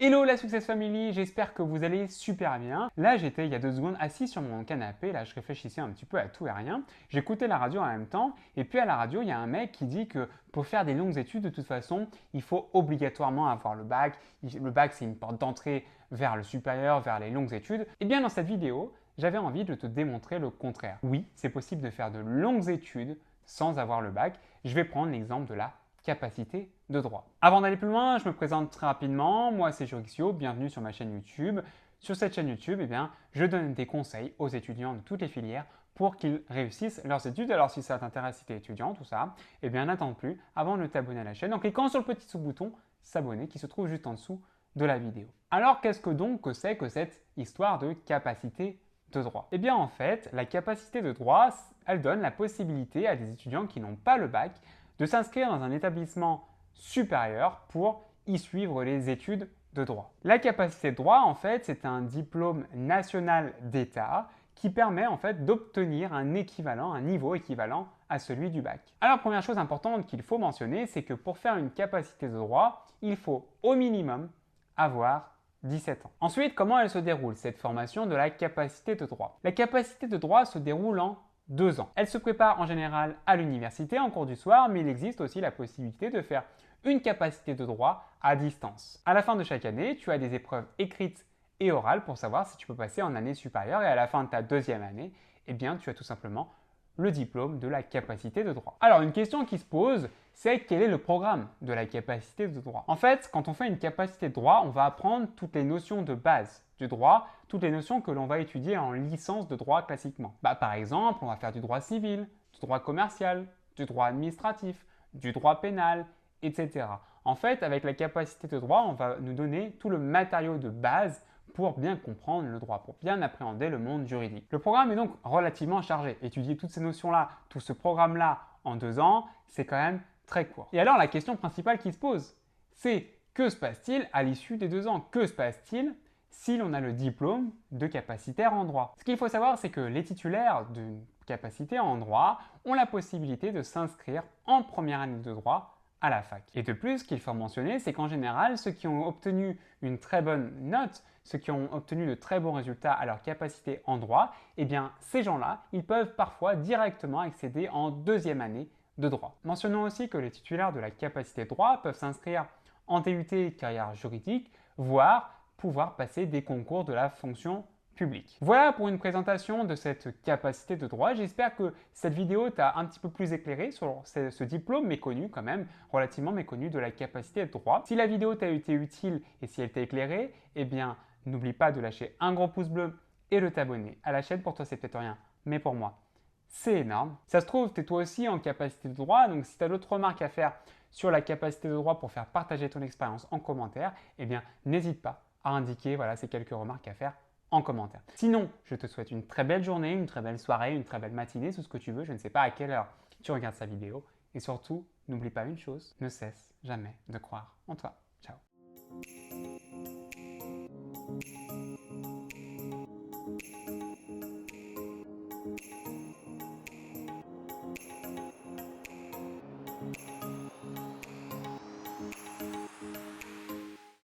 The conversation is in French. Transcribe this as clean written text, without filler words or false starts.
Hello la Success Family, j'espère que vous allez super bien. Là j'étais il y a 2 secondes assis sur mon canapé, là je réfléchissais un petit peu à tout et à rien. J'écoutais la radio en même temps et puis à la radio il y a un mec qui dit que pour faire des longues études de toute façon il faut obligatoirement avoir le bac. Le bac c'est une porte d'entrée vers le supérieur, vers les longues études. Et bien dans cette vidéo j'avais envie de te démontrer le contraire. Oui, c'est possible de faire de longues études sans avoir le bac. Je vais prendre l'exemple de la capacité de droit. Avant d'aller plus loin, je me présente très rapidement. Moi, c'est Jurixio, bienvenue sur ma chaîne YouTube. Sur cette chaîne YouTube, je donne des conseils aux étudiants de toutes les filières pour qu'ils réussissent leurs études. Alors, si ça t'intéresse, si tu es étudiant, tout ça, n'attends plus avant de t'abonner à la chaîne en cliquant sur le petit sous-bouton s'abonner qui se trouve juste en dessous de la vidéo. Alors, qu'est-ce que c'est que cette histoire de capacité de droit? En fait, la capacité de droit, elle donne la possibilité à des étudiants qui n'ont pas le bac de s'inscrire dans un établissement supérieur pour y suivre les études de droit. La capacité de droit, en fait, c'est un diplôme national d'État qui permet en fait d'obtenir un équivalent, un niveau équivalent à celui du bac. Alors, première chose importante qu'il faut mentionner, c'est que pour faire une capacité de droit, il faut au minimum avoir 17 ans. Ensuite, comment elle se déroule, cette formation de la capacité de droit? La capacité de droit se déroule en 2 ans. Elle se prépare en général à l'université en cours du soir, mais il existe aussi la possibilité de faire une capacité de droit à distance. À la fin de chaque année, tu as des épreuves écrites et orales pour savoir si tu peux passer en année supérieure et à la fin de ta deuxième année, tu as tout simplement le diplôme de la capacité de droit. Alors une question qui se pose, c'est quel est le programme de la capacité de droit? En fait, quand on fait une capacité de droit, on va apprendre toutes les notions de base du droit, toutes les notions que l'on va étudier en licence de droit classiquement. Par exemple, on va faire du droit civil, du droit commercial, du droit administratif, du droit pénal, etc. En fait, avec la capacité de droit, on va nous donner tout le matériau de base pour bien comprendre le droit, pour bien appréhender le monde juridique. Le programme est donc relativement chargé. Étudier toutes ces notions-là, tout ce programme-là en 2 ans, c'est quand même très court. Et alors la question principale qui se pose, c'est que se passe-t-il à l'issue des 2 ans? Que se passe-t-il si l'on a le diplôme de capacitaire en droit? Ce qu'il faut savoir, c'est que les titulaires d'une capacité en droit ont la possibilité de s'inscrire en première année de droit à la fac. Et de plus, ce qu'il faut mentionner, c'est qu'en général, ceux qui ont obtenu une très bonne note, ceux qui ont obtenu de très bons résultats à leur capacité en droit, ces gens-là, ils peuvent parfois directement accéder en deuxième année de droit. Mentionnons aussi que les titulaires de la capacité de droit peuvent s'inscrire en DUT carrière juridique, voire pouvoir passer des concours de la fonction publique. Voilà pour une présentation de cette capacité de droit. J'espère que cette vidéo t'a un petit peu plus éclairé sur ce diplôme méconnu quand même, relativement méconnu de la capacité de droit. Si la vidéo t'a été utile et si elle t'a éclairé, n'oublie pas de lâcher un gros pouce bleu et de t'abonner à la chaîne. Pour toi, c'est peut-être rien, mais pour moi, c'est énorme. Ça se trouve, tu es toi aussi en capacité de droit, donc si tu as d'autres remarques à faire sur la capacité de droit pour faire partager ton expérience en commentaire, n'hésite pas à indiquer ces quelques remarques à faire en commentaire. Sinon, je te souhaite une très belle journée, une très belle soirée, une très belle matinée, tout ce que tu veux. Je ne sais pas à quelle heure tu regardes sa vidéo. Et surtout, n'oublie pas une chose, ne cesse jamais de croire en toi. Ciao.